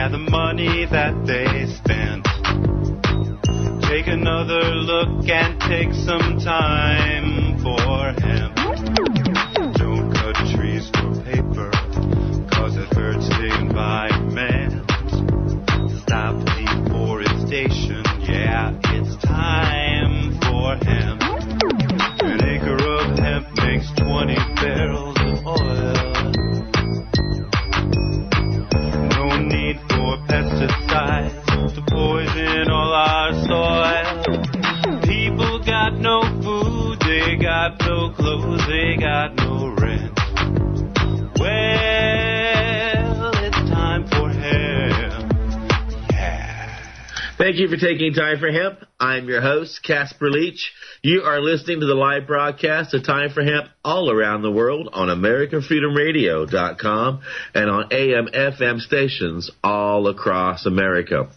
Yeah, the money that they spent. Take another look and take some time for hemp. Don't cut trees for paper, 'cause it hurts the environment. Stop deforestation, yeah, it's time for hemp. An acre of hemp makes 20 barrels of oil. No need for pesticides to poison all our soil. People got no food, they got no clothes, they got no rent. Well, it's time for hemp. Yeah. Thank you for taking time for Hemp. I'm your host, Casper Leach. You are listening to the live broadcast of Time for Hemp all around the world on AmericanFreedomRadio.com and on AM/FM stations all across America.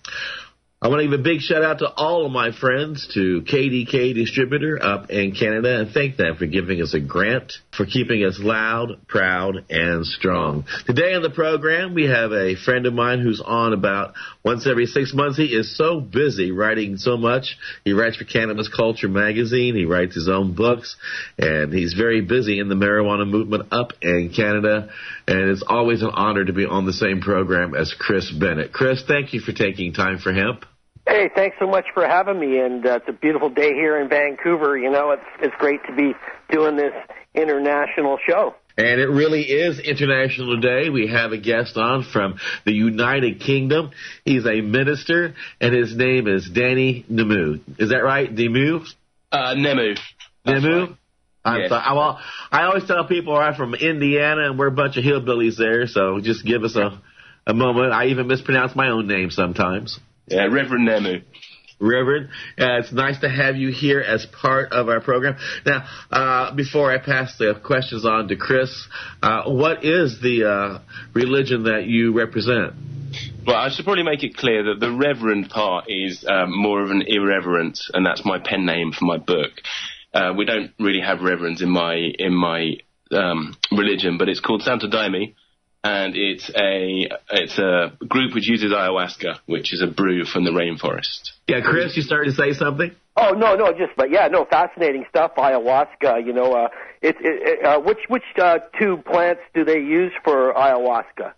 I want to give a big shout-out to all of my friends, to KDK Distributor up in Canada, and thank them for giving us a grant, for keeping us loud, proud, and strong. Today on the program, we have a friend of mine who's on about once every 6 months. He is so busy writing so much. He writes for Cannabis Culture magazine. He writes his own books, and he's very busy in the marijuana movement up in Canada. And it's always an honor to be on the same program as Chris Bennett. Chris, thank you for taking time for Hemp. Hey, thanks so much for having me, and it's a beautiful day here in Vancouver. You know, it's great to be doing this international show. And it really is International Day. We have a guest on from the United Kingdom. He's a minister, and his name is Danny Nemu. Is that right, Nemu? Nemu. Nemu? Right. Yes. Well, I always tell people I'm from Indiana, and we're a bunch of hillbillies there, so just give us a moment. I even mispronounce my own name sometimes. Yeah, Reverend Nemu. Reverend, it's nice to have you here as part of our program. Now, before I pass the questions on to Chris, what is the religion that you represent? Well, I should probably make it clear that the Reverend part is more of an irreverent, and that's my pen name for my book. We don't really have reverends in my religion, but it's called Santo Daime. And it's a group which uses ayahuasca, which is a brew from the rainforest. Yeah, Chris, you started to say something? Oh, no, fascinating stuff, ayahuasca. You know, which two plants do they use for ayahuasca?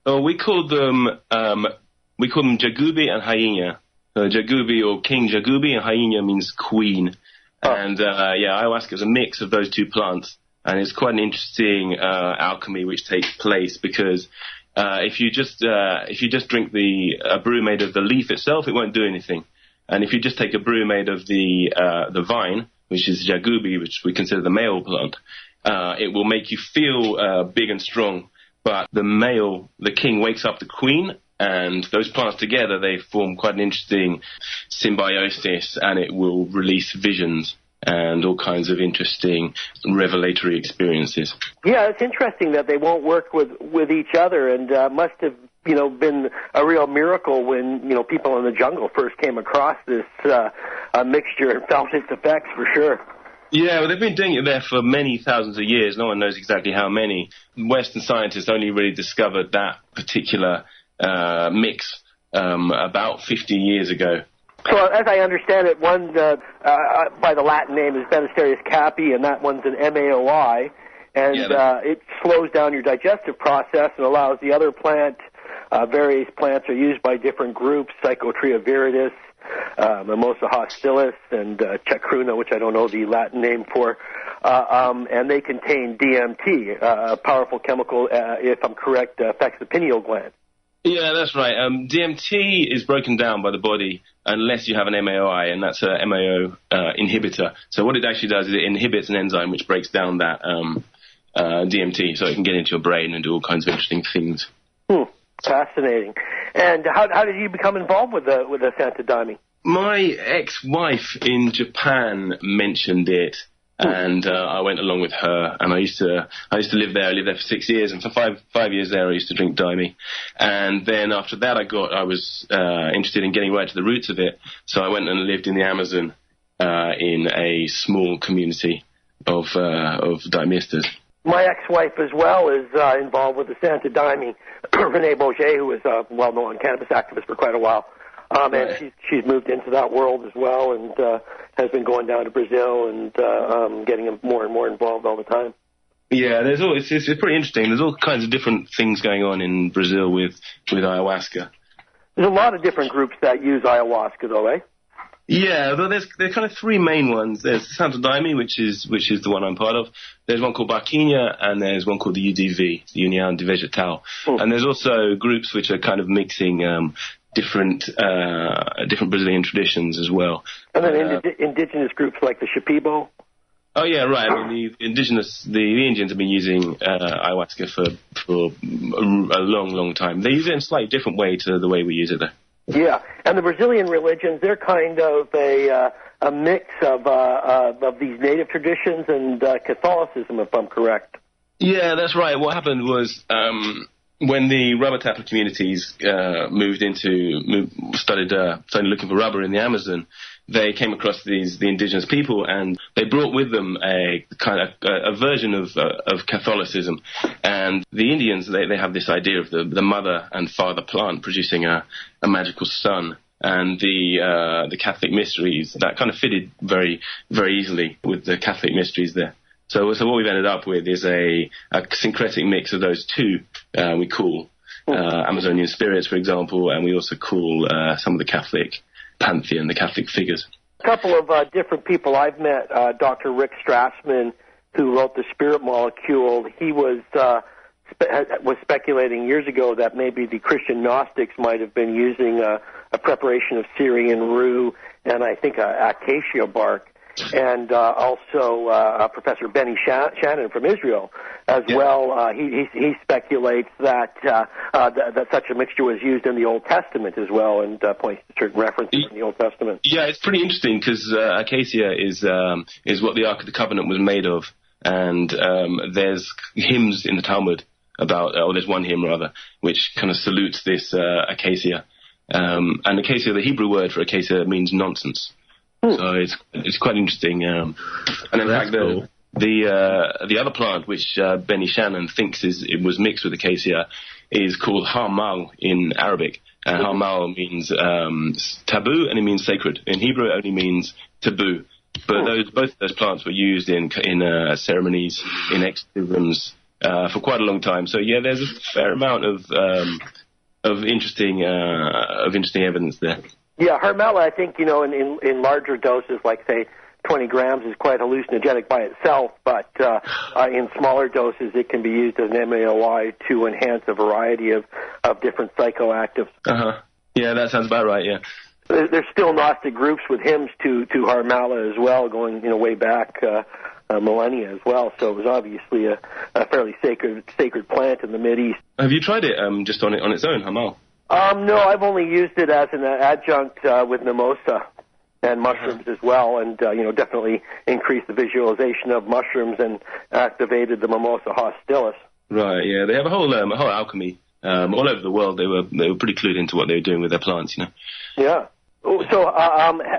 Oh, we call them Jagubi and Hyena. Jagubi, or King Jagubi, and Hyena means queen. Oh. And ayahuasca is a mix of those two plants. And it's quite an interesting alchemy which takes place, because if you just drink a brew made of the leaf itself, it won't do anything. And if you just take a brew made of the vine, which is jagubi, which we consider the male plant, it will make you feel big and strong. But the king wakes up the queen, and those plants together, they form quite an interesting symbiosis, and it will release visions and all kinds of interesting revelatory experiences. Yeah, it's interesting that they won't work with each other, and must have, been a real miracle when, people in the jungle first came across this mixture and felt its effects for sure. Yeah, well, they've been doing it there for many thousands of years. No one knows exactly how many. Western scientists only really discovered that particular mix about 50 years ago. So as I understand it, one by the Latin name is Bennett capi, and that one's an MAOI, and it slows down your digestive process and allows the other plant. Various plants are used by different groups: Psychotria viridis, Mimosa hostilis, and Chacruna, which I don't know the Latin name for, and they contain DMT, a powerful chemical, if I'm correct, affects the pineal gland. Yeah, that's right. DMT is broken down by the body unless you have an MAOI, and that's a MAO inhibitor. So what it actually does is it inhibits an enzyme which breaks down that DMT, so it can get into your brain and do all kinds of interesting things. Fascinating. And how did you become involved with the Santo Daime? My ex-wife in Japan mentioned it. And I went along with her, and I used to live there. I lived there for 6 years, and for five years there, I used to drink daime. And then after that, I was interested in getting right to the roots of it. So I went and lived in the Amazon in a small community of daimistas. My ex-wife as well is involved with the Santa Daime, Renee Bourget, who is a well-known cannabis activist for quite a while. And she's moved into that world as well, and has been going down to Brazil and getting more and more involved all the time. Yeah, it's pretty interesting. There's all kinds of different things going on in Brazil with ayahuasca. There's a lot of different groups that use ayahuasca, though, eh? Yeah, although there's kind of three main ones. There's Santa Daime, which is the one I'm part of. There's one called Barquinha, and there's one called the UDV, the União de Vegetal. And there's also groups which are kind of mixing different Brazilian traditions as well. And then indigenous groups like the Shipibo. Oh yeah, right. I mean, the Indians have been using ayahuasca for a long time. They use it in a slightly different way to the way we use it, though. Yeah, and the Brazilian religions, they're kind of a mix of these native traditions and Catholicism, if I'm correct. Yeah, that's right. What happened was when the rubber tapper communities started looking for rubber in the Amazon, they came across the indigenous people, and they brought with them a kind of a version of Catholicism. And the Indians, they have this idea of the mother and father plant producing a magical son. And the Catholic mysteries, that kind of fitted very, very easily with the Catholic mysteries there. So what we've ended up with is a syncretic mix of those two. We call Amazonian spirits, for example, and we also call some of the Catholic pantheon, the Catholic figures. A couple of different people I've met, Dr. Rick Strassman, who wrote The Spirit Molecule, he was speculating years ago that maybe the Christian Gnostics might have been using a preparation of Syrian rue and I think acacia bark. And also Professor Benny Shannon from Israel as well. He speculates that that such a mixture was used in the Old Testament as well, and points to certain references in the Old Testament. Yeah, it's pretty interesting because acacia is what the Ark of the Covenant was made of, and there's hymns in the Talmud about, or there's one hymn rather, which kind of salutes this acacia. And acacia, the Hebrew word for acacia means nonsense. So it's quite interesting, and in fact the other plant which Benny Shannon thinks it was mixed with acacia is called harmal in Arabic. Harmal means taboo, and it means sacred. In Hebrew, it only means taboo. But both of those plants were used in ceremonies, in exorcisms for quite a long time. So yeah, there's a fair amount of interesting evidence there. Yeah, Harmala, I think, in larger doses, like, say, 20 grams is quite hallucinogenic by itself, but in smaller doses it can be used as an MAOI to enhance a variety of different psychoactives. Yeah, that sounds about right, yeah. There's still Gnostic groups with hymns to Harmala as well, going way back millennia as well, so it was obviously a fairly sacred plant in the Mideast. Have you tried it just on its own, Harmala? No, I've only used it as an adjunct with mimosa and mushrooms as well, and definitely increased the visualization of mushrooms and activated the mimosa hostilis. Right, yeah, they have a whole alchemy all over the world. They were pretty clued into what they were doing with their plants, Yeah. So,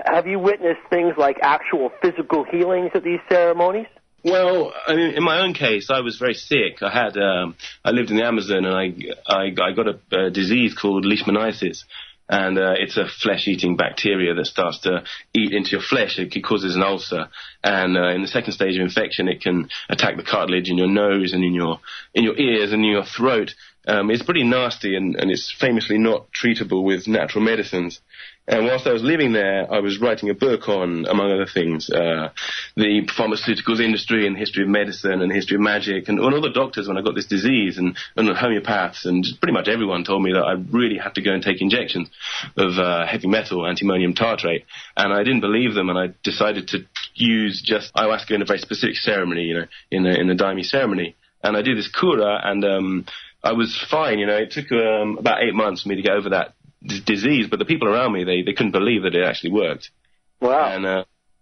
have you witnessed things like actual physical healings at these ceremonies? Well, I mean, in my own case, I was very sick. I lived in the Amazon, and I got a disease called leishmaniasis, and it's a flesh-eating bacteria that starts to eat into your flesh. It causes an ulcer, and in the second stage of infection, it can attack the cartilage in your nose and in your ears and in your throat. It's pretty nasty, and it's famously not treatable with natural medicines. And whilst I was living there, I was writing a book on, among other things, the pharmaceuticals industry and the history of medicine and the history of magic. And all the doctors, when I got this disease, and the homeopaths, and just pretty much everyone told me that I really had to go and take injections of heavy metal, antimonium tartrate. And I didn't believe them, and I decided to use just ayahuasca in a very specific ceremony, in the Daime ceremony. And I did this cura, and I was fine. It took about 8 months for me to get over that disease, but the people around me, they couldn't believe that it actually worked. Wow. And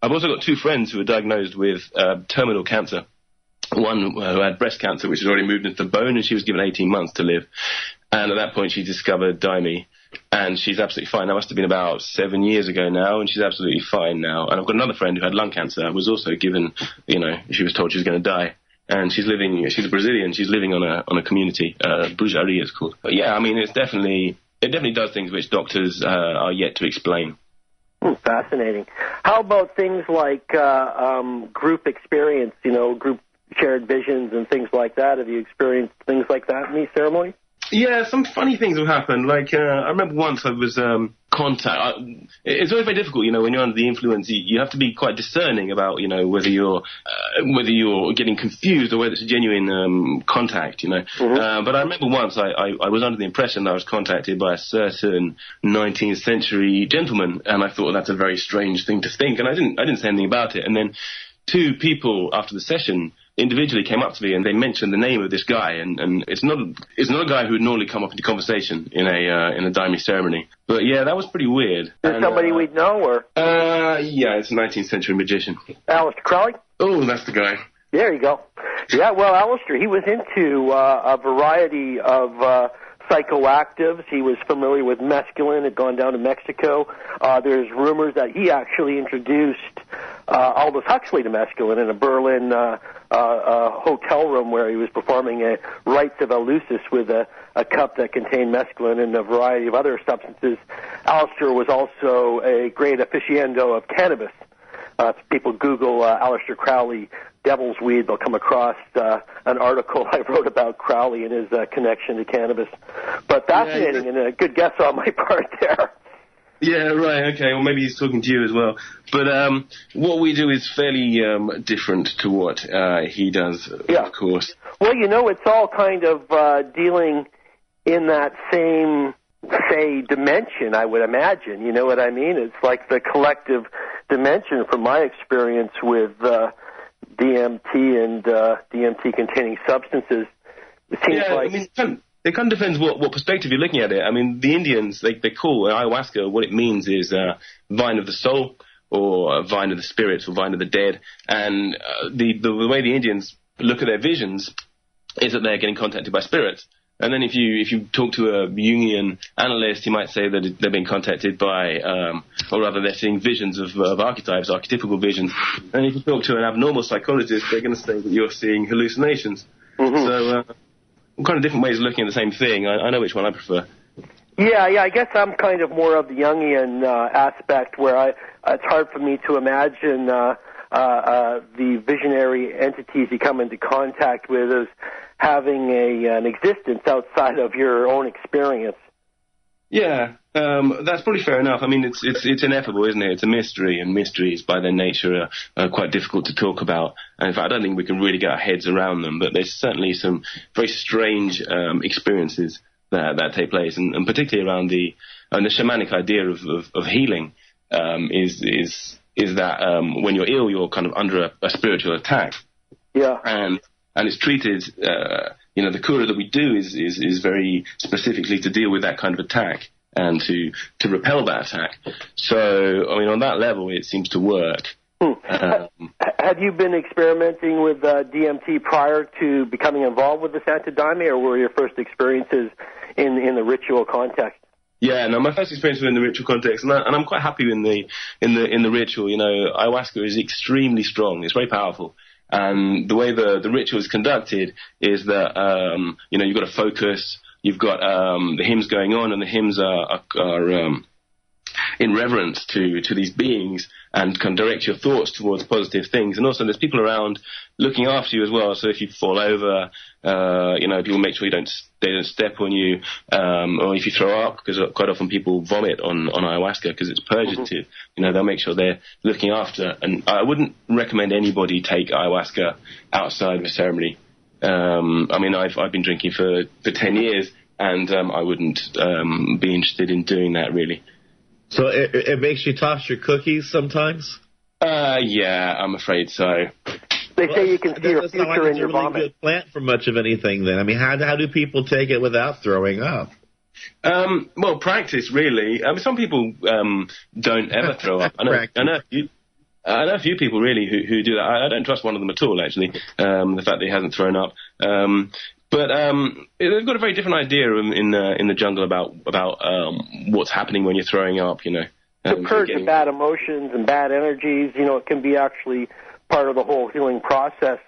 I've also got 2 friends who were diagnosed with terminal cancer. One who had breast cancer, which had already moved into the bone, and she was given 18 months to live. And at that point, she discovered Daime, and she's absolutely fine. That must have been about 7 years ago now, and she's absolutely fine now. And I've got another friend who had lung cancer, was also given, she was told she was going to die. and she's a Brazilian, she's living on a community, Brujaria it's called. But yeah, I mean, it definitely does things which doctors are yet to explain. Fascinating. How about things like group experience, group shared visions and things like that? Have you experienced things like that in these ceremonies? Yeah, some funny things have happened. Like, I remember once I was it's always very difficult, when you're under the influence. You have to be quite discerning about, whether you're getting confused or whether it's a genuine contact, Mm-hmm. But I remember once I was under the impression that I was contacted by a certain 19th century gentleman, and I thought that's a very strange thing to think, and I didn't say anything about it. And then two people after the session individually came up to me and they mentioned the name of this guy, and it's not a guy who would normally come up into conversation in a daime ceremony. But yeah, that was pretty weird. Is it somebody we'd know, or? Yeah, it's a 19th century magician. Aleister Crowley? Oh, that's the guy. There you go. Yeah, well, Aleister, he was into a variety of psychoactives. He was familiar with mescaline, had gone down to Mexico. There's rumors that he actually introduced Aldous Huxley to mescaline in a Berlin hotel room where he was performing a rites of Eleusis with a cup that contained mescaline and a variety of other substances. Aleister was also a great aficionado of cannabis. If people Google Aleister Crowley Devil's Weed, they'll come across an article I wrote about Crowley and his connection to cannabis. But fascinating, and a good guess on my part there. Yeah, right, okay. Well, maybe he's talking to you as well. But what we do is fairly different to what he does, of course. Well, it's all kind of dealing in that same, say, dimension, I would imagine. You know what I mean? It's like the collective dimension from my experience with DMT and DMT-containing substances. It seems like... I mean, it kind of depends what perspective you're looking at it. I mean, the Indians, they call ayahuasca, what it means is vine of the soul, or vine of the spirits, or vine of the dead. And the way the Indians look at their visions is that they're getting contacted by spirits. And then if you talk to a Jungian analyst, he might say that they're being contacted by, or rather they're seeing visions of archetypes, archetypical visions. And if you talk to an abnormal psychologist, they're going to say that you're seeing hallucinations. Mm-hmm. So kind of different ways of looking at the same thing. I know which one I prefer. Yeah, I guess I'm kind of more of the Jungian aspect, where it's hard for me to imagine the visionary entities you come into contact with as having an existence outside of your own experience. Yeah, that's probably fair enough. I mean, it's ineffable, isn't it? It's a mystery, and mysteries by their nature are quite difficult to talk about. And in fact, I don't think we can really get our heads around them, but there's certainly some very strange experiences that take place, and particularly around the shamanic idea of healing is that when you're ill, you're kind of under a spiritual attack. Yeah. And it's treated, the cura that we do is very specifically to deal with that kind of attack and to repel that attack. So, I mean, on that level, it seems to work. Had you been experimenting with DMT prior to becoming involved with the Santa Daime, or were your first experiences in the ritual context? Yeah, no, my first experience was in the ritual context, and I'm quite happy in the ritual. Ayahuasca is extremely strong. It's very powerful. And the way the ritual is conducted is that, you've got to focus, you've got the hymns going on, and the hymns are in reverence to these beings, and can direct your thoughts towards positive things. And also there's people around looking after you as well. So if you fall over, people make sure they don't step on you, or if you throw up, because quite often people vomit on ayahuasca because it's purgative. Mm-hmm. They'll make sure they're looking after. And I wouldn't recommend anybody take ayahuasca outside of a ceremony. I mean, I've been drinking for 10 years, and I wouldn't be interested in doing that, really. So it makes you toss your cookies sometimes? Yeah, I'm afraid so. They say you can see your future in your vomit. It's a really good plant for much of anything then. I mean, how do people take it without throwing up? Well, practice, really. I mean, some people don't ever throw up. I know a few people, really, who do that. I don't trust one of them at all, actually, the fact that he hasn't thrown up. But they've got a very different idea in the jungle about what's happening when you're throwing up, To purge the bad emotions and bad energies, it can be actually part of the whole healing process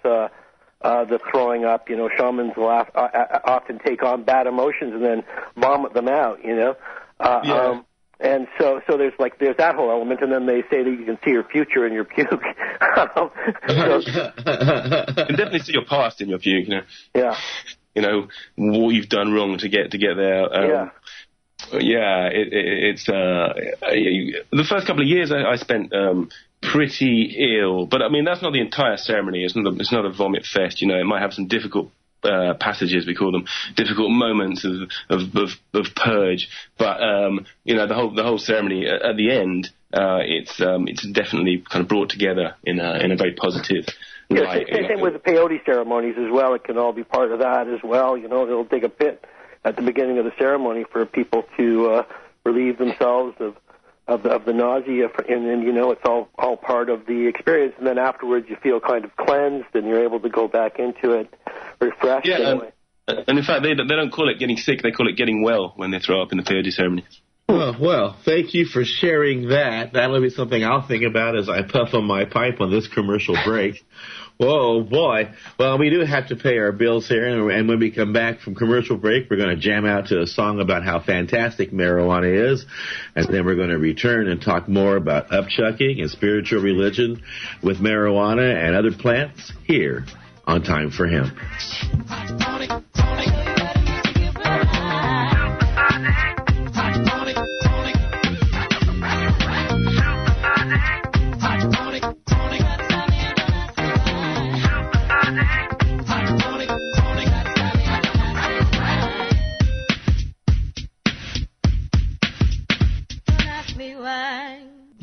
the throwing up. You know, shamans will often take on bad emotions and then vomit them out. You know. And so there's that whole element, and then they say that you can see your future in your puke. You can definitely see your past in your puke, you know. Yeah. You know, what you've done wrong to get there. It's the first couple of years I spent pretty ill, but I mean that's not the entire ceremony. It's not a vomit fest, you know. It might have some difficult passages, we call them, difficult moments of purge, but you know, the whole ceremony at the end, it's definitely kind of brought together in a very positive light. Same with the peyote ceremonies as well. It can all be part of that as well. You know, they'll dig a pit at the beginning of the ceremony for people to relieve themselves of the nausea, and you know, it's all part of the experience. And then afterwards, you feel kind of cleansed, and you're able to go back into it refreshed. Yeah, and in fact, they don't call it getting sick; they call it getting well when they throw up in the peyote ceremony. Well, thank you for sharing that. That'll be something I'll think about as I puff on my pipe on this commercial break. Whoa, boy. Well, we do have to pay our bills here, and when we come back from commercial break, we're going to jam out to a song about how fantastic marijuana is, and then we're going to return and talk more about upchucking and spiritual religion with marijuana and other plants here on Time for Hemp.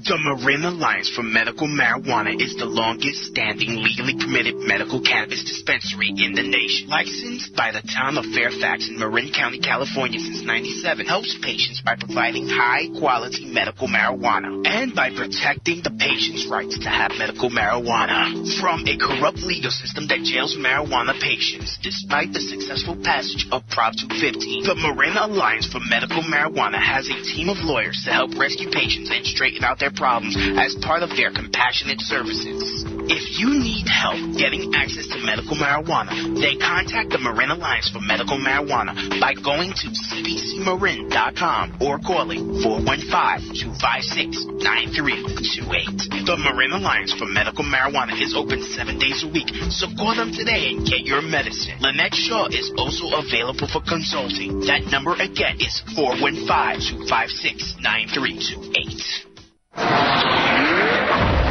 The Marin Alliance for Medical Marijuana is the longest-standing legally permitted medical cannabis dispensary in the nation. Licensed by the town of Fairfax in Marin County, California since '97, helps patients by providing high-quality medical marijuana and by protecting the patient's rights to have medical marijuana from a corrupt legal system that jails marijuana patients. Despite the successful passage of Prop 215, the Marin Alliance for Medical Marijuana has a team of lawyers to help rescue patients and straighten out their problems as part of their compassionate services. If you need help getting access to medical marijuana, then contact the Marin Alliance for Medical Marijuana by going to cbcmarin.com or calling 415-256-9328. The Marin Alliance for Medical Marijuana is open 7 days a week, so call them today and get your medicine. Lynette Shaw is also available for consulting. That number again is 415-256-9328.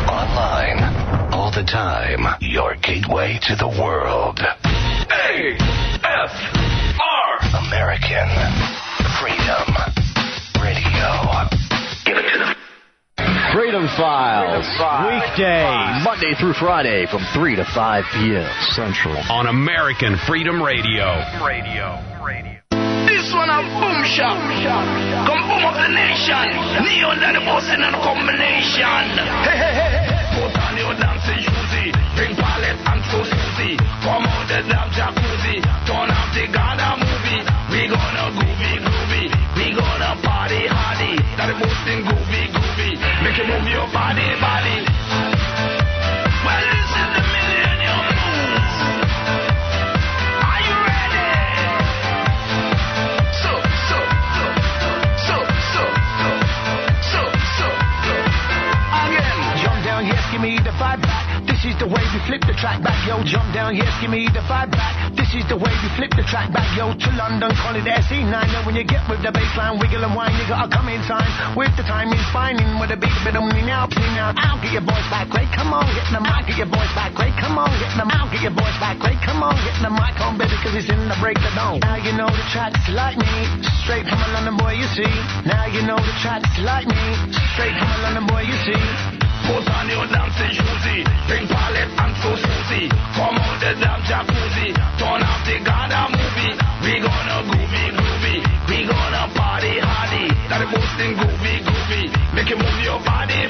Online, all the time, your gateway to the world. AFR! American Freedom Radio. Give it to them. Freedom Files. Weekdays, Monday through Friday from 3 to 5 p.m. Central. On American Freedom Radio. This one a boom shop. Come boom up the nation. Neo and the boss in a combination. Hey. Put on your dancing shoesy. Bring palette and so Susie. Come out the damn jacuzzi. Turn off the Ghana movie. We gonna groovy. We gonna party hardy. That the most in groovy. Make you move your body. Well, this is the millennium moves. Are you ready? So. Again. Jump down, yes, give me the vibe back. This is the way we flip the track back, yo. Jump down, yes, give me the vibe back. This is the way we flip the track back, yo. To London, call it SE9. Now when you get with the bassline, wiggle and whine, you gotta come in time. With the timing, finding with a big bit of me now. I'll get your boys back, great, come on, get in the mic, get your boys back, great, come on, get in the mic, get your boys back, great, come on, get in the mic on, baby, cause it's in the break of dawn. Now you know the track's like me, straight from a London boy, you see. Now you know the track's like me, straight from a London boy, you see. Put on your dancing shoesy. Bring palette and so Susie. Come out the damn jacuzzi. Turn off the Ghana movie. We gonna groovy. We gonna party hardy. That the most in groovy. Make you move your body.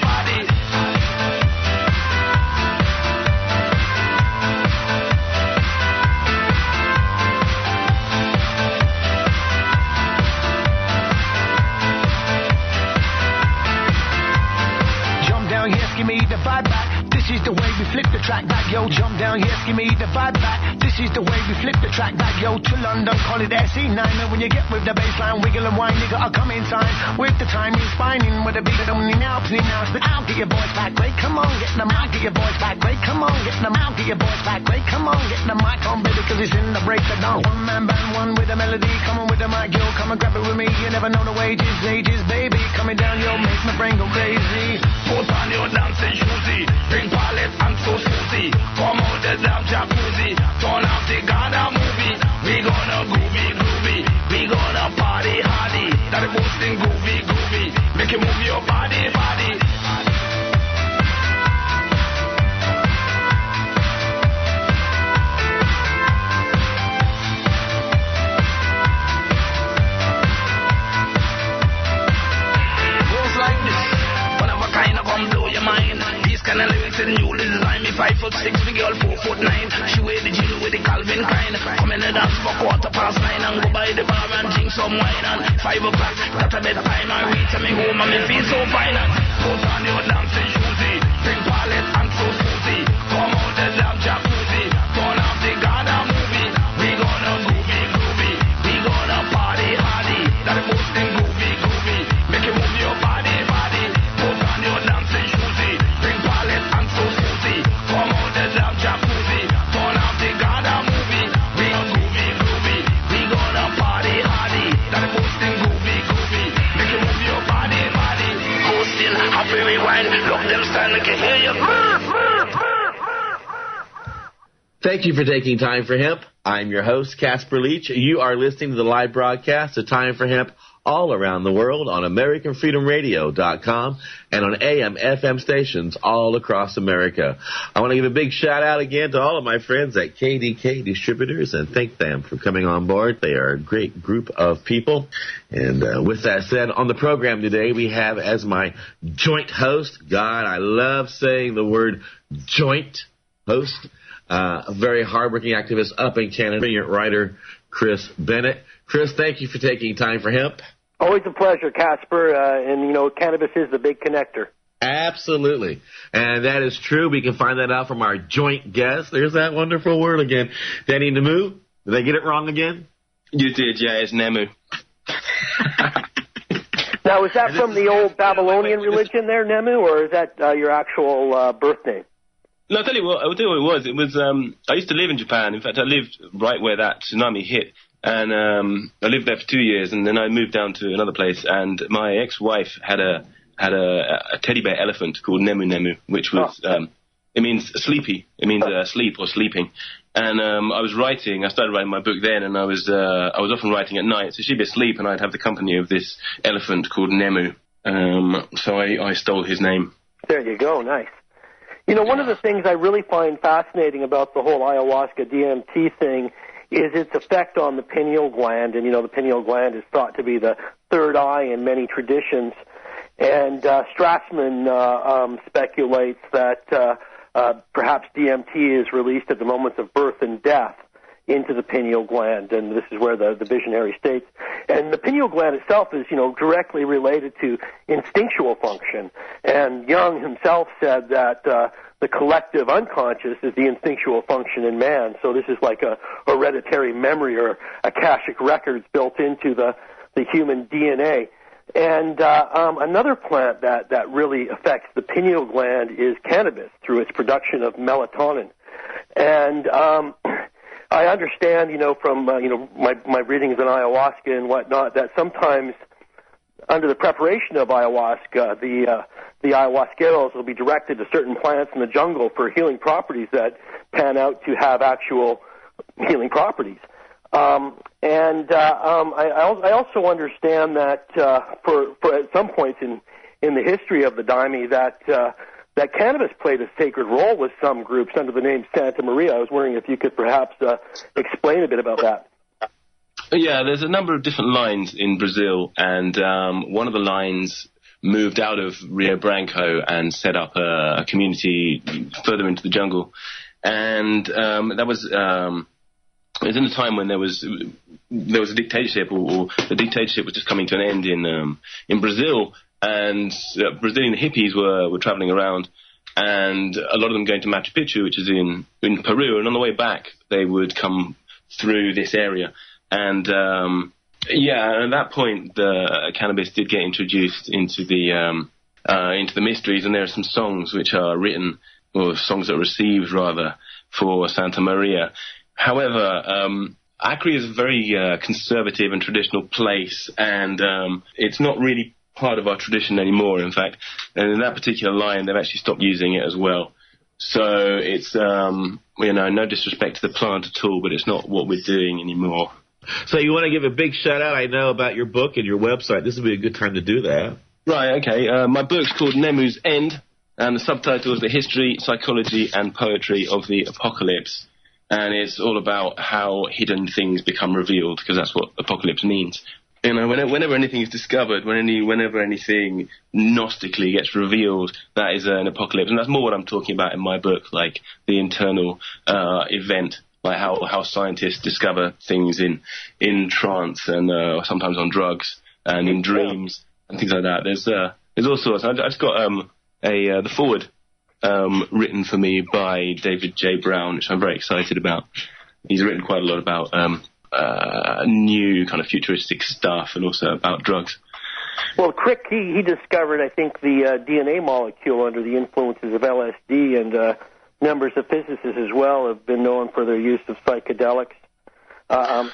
Yes, give me the vibe back. This is the way the track back, yo. Jump down, yes, give me the vibe back. This is the way we flip the track back, yo. To London, call it SE9. And when you get with the baseline, wiggle and whine, nigga, I'll come in time. With the time, you're spinning with a beat of the money now, please now. But I'll get your boys back, great, come on, get them out, get your boys back, great, come on, get them out, get your boys back, great, come on, get the mic on, baby, cause it's in the break of dawn. One man band, one with a melody, come on with the mic, yo, come and grab it with me, you never know the wages, ages, baby, coming down, yo, make my brain go crazy. Put on your dancing shoesy, bring palette and so Susie, come out the damn jacuzzi, turn off the Ghana movie, we gonna groovy, we gonna party hardy, that is boosting groovy, make you move your body. Kind of lyrics in new design. Me 5'6", me girl 4'9". She wear the Jill with the Calvin Klein. Come in the dance for 9:15 and go by the bar and drink some wine. And 5 o'clock, got a bedtime and reach me home and me feel so fine. And put on your dancing shoesy, bring palette and so Susie. Come out the damn jacuzzi, turn off the Ghana movie. We gonna groovy, we gonna party hardy. That is boosting groovy, make you move your body. Put on your dancing shoesy. Thank you for taking Time for Hemp. I'm your host, Casper Leach. You are listening to the live broadcast of Time for Hemp all around the world on AmericanFreedomRadio.com and on AM, FM stations all across America. I want to give a big shout-out again to all of my friends at KDK Distributors and thank them for coming on board. They are a great group of people. And with that said, on the program today, we have as my joint host, God, I love saying the word joint host, a very hardworking activist up in Canada, brilliant writer, Chris Bennett. Chris, thank you for taking Time for Hemp. Always a pleasure, Casper. And, you know, cannabis is the big connector. Absolutely. And that is true. We can find that out from our joint guest. There's that wonderful word again. Danny Nemu. Did I get it wrong again? You did, yeah. It's Nemu. Now, is that from the old Babylonian religion there, Nemu, or is that your actual birth name? No, I'll tell you what it was. It was, I used to live in Japan. In fact, I lived right where that tsunami hit. And I lived there for 2 years, and then I moved down to another place. And my ex-wife had a teddy bear elephant called Nemu Nemu, which was it means sleepy. It means sleep or sleeping. And I started writing my book then, and I was often writing at night. So she'd be asleep, and I'd have the company of this elephant called Nemu. So I stole his name. There you go, nice. You know, one of the things I really find fascinating about the whole ayahuasca DMT thing is its effect on the pineal gland. And, you know, the pineal gland is thought to be the third eye in many traditions. And Strassman speculates that perhaps DMT is released at the moments of birth and death into the pineal gland, and this is where the visionary states. And the pineal gland itself is, you know, directly related to instinctual function. And Jung himself said that the collective unconscious is the instinctual function in man. So this is like a hereditary memory or akashic records built into the human DNA. And another plant that really affects the pineal gland is cannabis through its production of melatonin. And I understand, you know, from my readings on ayahuasca and whatnot, that sometimes under the preparation of ayahuasca, the ayahuasqueros will be directed to certain plants in the jungle for healing properties that pan out to have actual healing properties. I also understand that for at some points in the history of the Daime that cannabis played a sacred role with some groups under the name Santa Maria. I was wondering if you could perhaps explain a bit about that. Yeah, there's a number of different lines in Brazil, and one of the lines moved out of Rio Branco and set up a community further into the jungle. And that was... it was in a time when there was a dictatorship, or the dictatorship was just coming to an end in Brazil, and Brazilian hippies were traveling around, and a lot of them going to Machu Picchu, which is in Peru, and on the way back they would come through this area. And at that point the cannabis did get introduced into the mysteries, and there are some songs which are written, or songs that are received rather, for Santa Maria. However, Acre is a very conservative and traditional place, and it's not really part of our tradition anymore, in fact. And in that particular line, they've actually stopped using it as well. So it's, no disrespect to the plant at all, but it's not what we're doing anymore. So you want to give a big shout-out, I know, about your book and your website. This would be a good time to do that. Right, okay. My book's called Nemu's End, and the subtitle is The History, Psychology, and Poetry of the Apocalypse. And it's all about how hidden things become revealed, because that's what apocalypse means. You know, whenever anything is discovered, whenever anything gnostically gets revealed, that is an apocalypse. And that's more what I'm talking about in my book, like the internal event, like how scientists discover things in trance and sometimes on drugs and in dreams and things like that. There's all sorts. I've just got the foreword written for me by David J. Brown, which I'm very excited about. He's written quite a lot about new kind of futuristic stuff and also about drugs. Well, Crick, he discovered, I think, the DNA molecule under the influences of LSD, and numbers of physicists as well have been known for their use of psychedelics.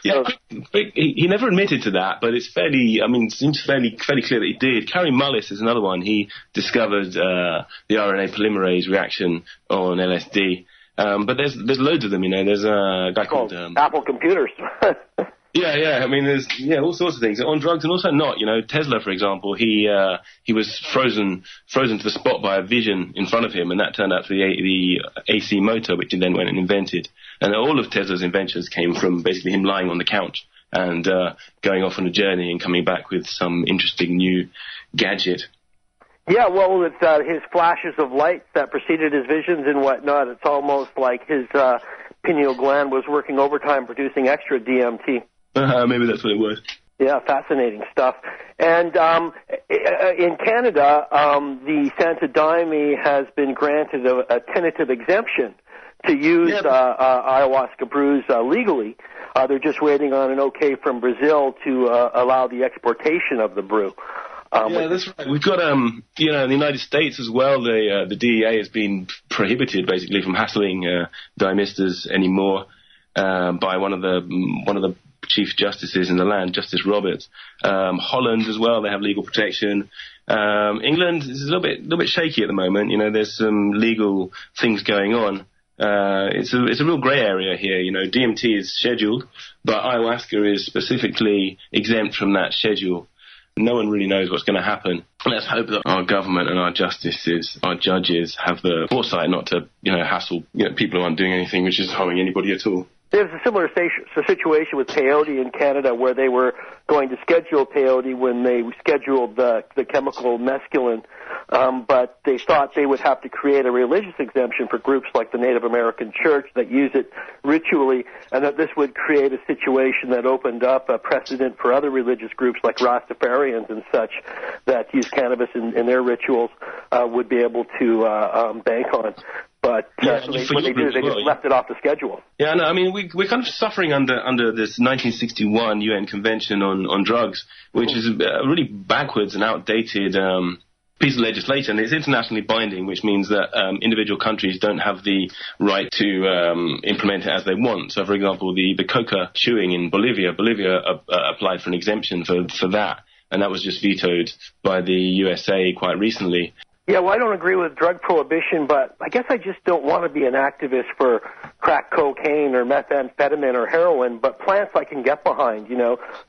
He never admitted to that, but it's it seems fairly clear that he did. Carey Mullis is another one. He discovered the RNA polymerase reaction on LSD. But there's loads of them, you know. There's a guy called Apple Computers. Yeah. I mean, there's all sorts of things on drugs and also not. You know, Tesla, for example, he was frozen to the spot by a vision in front of him, and that turned out to be the AC motor, which he then went and invented. And all of Tesla's inventions came from basically him lying on the couch and going off on a journey and coming back with some interesting new gadget. Yeah, well, it's his flashes of light that preceded his visions and whatnot. It's almost like his pineal gland was working overtime producing extra DMT. Maybe that's what it was. Yeah, fascinating stuff. And in Canada, the Santa Daime has been granted a tentative exemption to use ayahuasca brews legally. They're just waiting on an okay from Brazil to allow the exportation of the brew. That's right. We've got, in the United States as well, the DEA has been prohibited basically from hassling daimistas anymore by one of the chief justices in the land, Justice Roberts. Holland as well, they have legal protection. England is a little bit shaky at the moment. You know, there's some legal things going on. It's a real grey area here. You know, DMT is scheduled, but ayahuasca is specifically exempt from that schedule. No one really knows what's going to happen. Let's hope that our government and our justices, our judges, have the foresight not to, hassle people who aren't doing anything which is harming anybody at all. There's a similar situation with peyote in Canada, where they were going to schedule peyote when they scheduled the chemical mescaline, but they thought they would have to create a religious exemption for groups like the Native American Church that use it ritually, and that this would create a situation that opened up a precedent for other religious groups like Rastafarians and such that use cannabis in their rituals would be able to bank on. But when they do, they just left it off the schedule. Yeah, no, I mean, we're kind of suffering under this 1961 UN Convention on Drugs, which is a really backwards and outdated piece of legislation. It's internationally binding, which means that individual countries don't have the right to implement it as they want. So, for example, the coca chewing in Bolivia applied for an exemption for that, and that was just vetoed by the USA quite recently. Yeah, well, I don't agree with drug prohibition, but I guess I just don't want to be an activist for crack cocaine or methamphetamine or heroin, but plants I can get behind,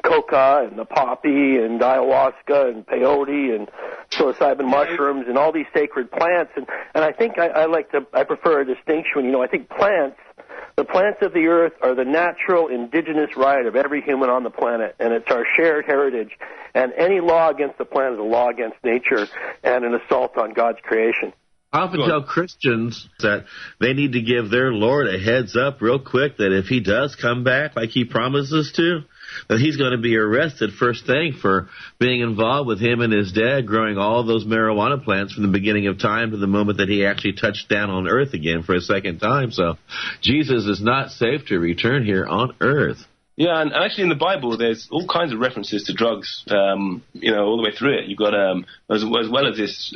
coca and the poppy and ayahuasca and peyote and psilocybin mushrooms and all these sacred plants. And I think I prefer a distinction. I think the plants of the earth are the natural indigenous right of every human on the planet, and it's our shared heritage. And any law against the plant is a law against nature and an assault on God's creation. I often tell Christians that they need to give their Lord a heads up real quick that if he does come back like he promises to, that he's going to be arrested first thing for being involved with him and his dad growing all those marijuana plants from the beginning of time to the moment that he actually touched down on earth again for a second time. So Jesus is not safe to return here on earth. Yeah, and actually in the Bible, there's all kinds of references to drugs, all the way through it. You've got, as well as this,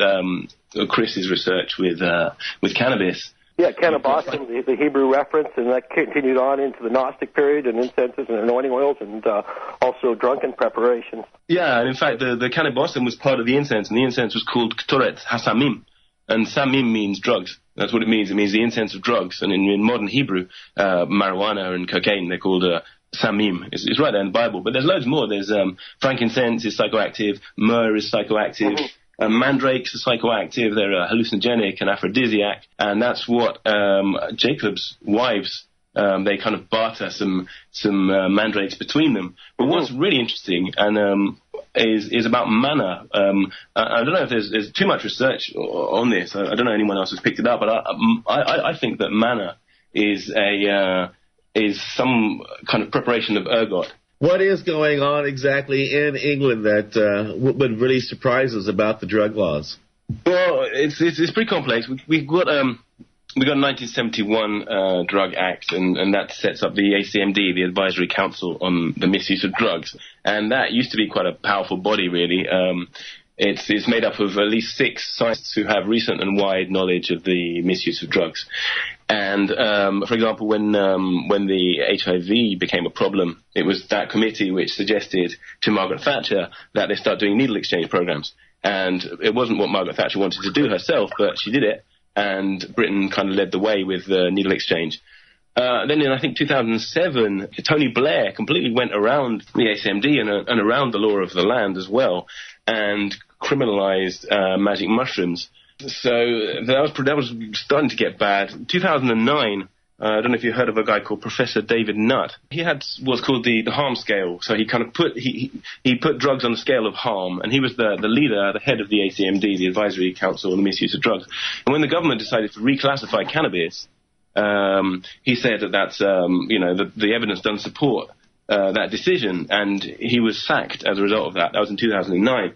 Chris's research with cannabis. Yeah, cannabis, the Hebrew reference, and that continued on into the Gnostic period, and incenses and anointing oils, and also drunken preparations. Yeah, and in fact, the cannabis was part of the incense, and the incense was called Ktoret HaSamim, and Samim means drugs. That's what it means. It means the incense of drugs, and in modern Hebrew, marijuana and cocaine, they're called Samim. It's right there in the Bible, but there's loads more. There's frankincense is psychoactive, myrrh is psychoactive, mandrakes are psychoactive, they're hallucinogenic and aphrodisiac, and that's what Jacob's wives, they kind of barter some mandrakes between them. But what's really interesting and is about manna. I don't know if there's too much research on this. I don't know anyone else has picked it up, but I think that manna is some kind of preparation of ergot. What is going on exactly in England that would really surprise us about the drug laws? Well, it's pretty complex. We've got a 1971 Drug Act, and that sets up the ACMD, the Advisory Council on the Misuse of Drugs, and that used to be quite a powerful body, really. It's made up of at least 6 scientists who have recent and wide knowledge of the misuse of drugs. And, for example, when the HIV became a problem, it was that committee which suggested to Margaret Thatcher that they start doing needle exchange programs. And it wasn't what Margaret Thatcher wanted to do herself, but she did it, and Britain kind of led the way with needle exchange. Then in, I think, 2007, Tony Blair completely went around the ACMD and around the law of the land as well, and criminalized magic mushrooms. So that was starting to get bad. 2009, I don't know if you heard of a guy called Professor David Nutt. He had what's called the harm scale. So he kind of put drugs on the scale of harm, and he was the leader, the head of the ACMD, the Advisory Council on the Misuse of Drugs. And when the government decided to reclassify cannabis, he said that that's the evidence doesn't support that decision, and he was sacked as a result of that. That was in 2009.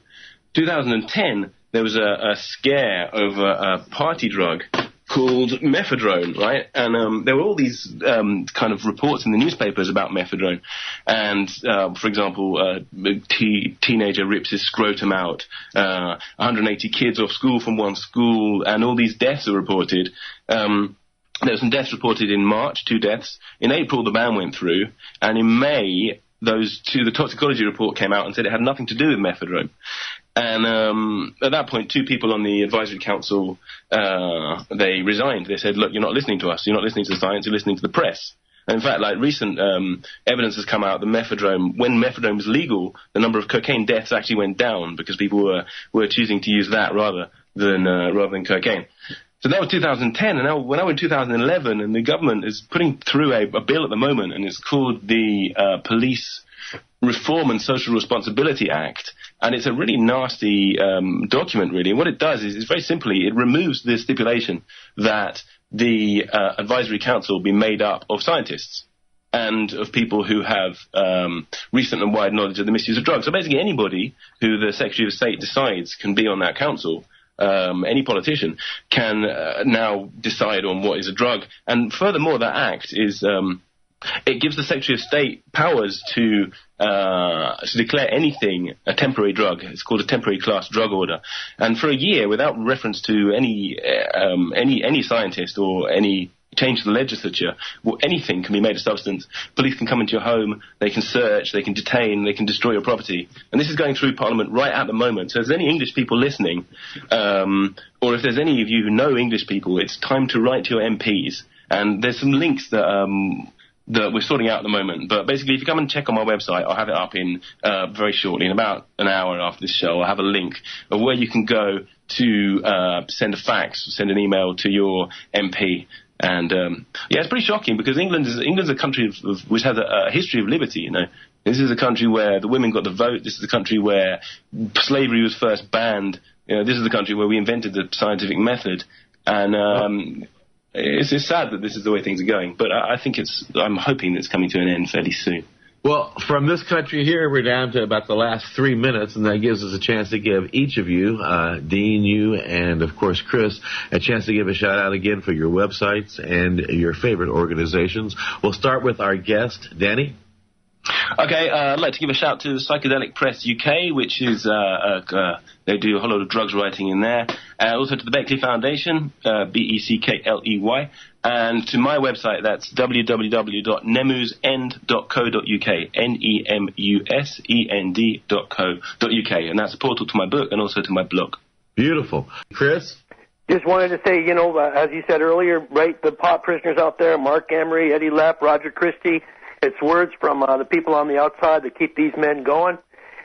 2010, there was a scare over a party drug called mephedrone, right? And there were all these kind of reports in the newspapers about mephedrone. And, for example, a teenager rips his scrotum out, 180 kids off school from one school, and all these deaths are reported. There were some deaths reported in March, 2 deaths. In April, the ban went through, and in May, the toxicology report came out and said it had nothing to do with mephedrone. And at that point, 2 people on the advisory council, they resigned. They said, look, you're not listening to us. You're not listening to the science. You're listening to the press. And in fact, like recent evidence has come out that when mephedrone was legal, the number of cocaine deaths actually went down because people were choosing to use that rather than cocaine. So that was 2010, and now we're now in 2011, and the government is putting through a bill at the moment, and it's called the Police Reform and Social Responsibility Act, and it's a really nasty document, really. And what it does is very simply, it removes the stipulation that the advisory council be made up of scientists and of people who have recent and wide knowledge of the misuse of drugs. So basically anybody who the Secretary of State decides can be on that council. Any politician can now decide on what is a drug. And furthermore, that act is it gives the Secretary of State powers to declare anything a temporary drug. It's called a temporary class drug order. And for a year, without reference to any scientist or any change to the legislature, anything can be made a substance. Police can come into your home, they can search, they can detain, they can destroy your property. And this is going through Parliament right at the moment. So if there's any English people listening, or if there's any of you who know English people, it's time to write to your MPs. And there's some links that we're sorting out at the moment. But basically, if you come and check on my website, I'll have it up in very shortly, in about an hour after this show. I'll have a link of where you can go to send a fax, send an email to your MP. And it's pretty shocking because England's a country which has a history of liberty. You know, this is a country where the women got the vote. This is a country where slavery was first banned. You know, this is the country where we invented the scientific method. And it's sad that this is the way things are going. But I think I'm hoping it's coming to an end fairly soon. Well, from this country here, we're down to about the last 3 minutes, and that gives us a chance to give each of you, Dean, you, and, of course, Chris, a chance to give a shout-out again for your websites and your favorite organizations. We'll start with our guest, Danny. Okay, I'd like to give a shout to Psychedelic Press UK, which is, they do a whole lot of drugs writing in there. Also to the Beckley Foundation, Beckley, and to my website, that's www.nemusend.co.uk, nemusend.co.uk, and that's a portal to my book and also to my blog. Beautiful. Chris? Just wanted to say, as you said earlier, right, the pot prisoners out there, Mark Emery, Eddie Lepp, Roger Christie, it's words from the people on the outside that keep these men going.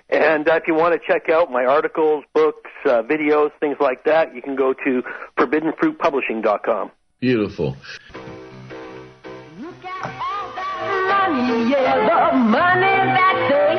And if you want to check out my articles, books, videos, things like that, you can go to forbiddenfruitpublishing.com. Beautiful. Look at all that money, yeah, the money that they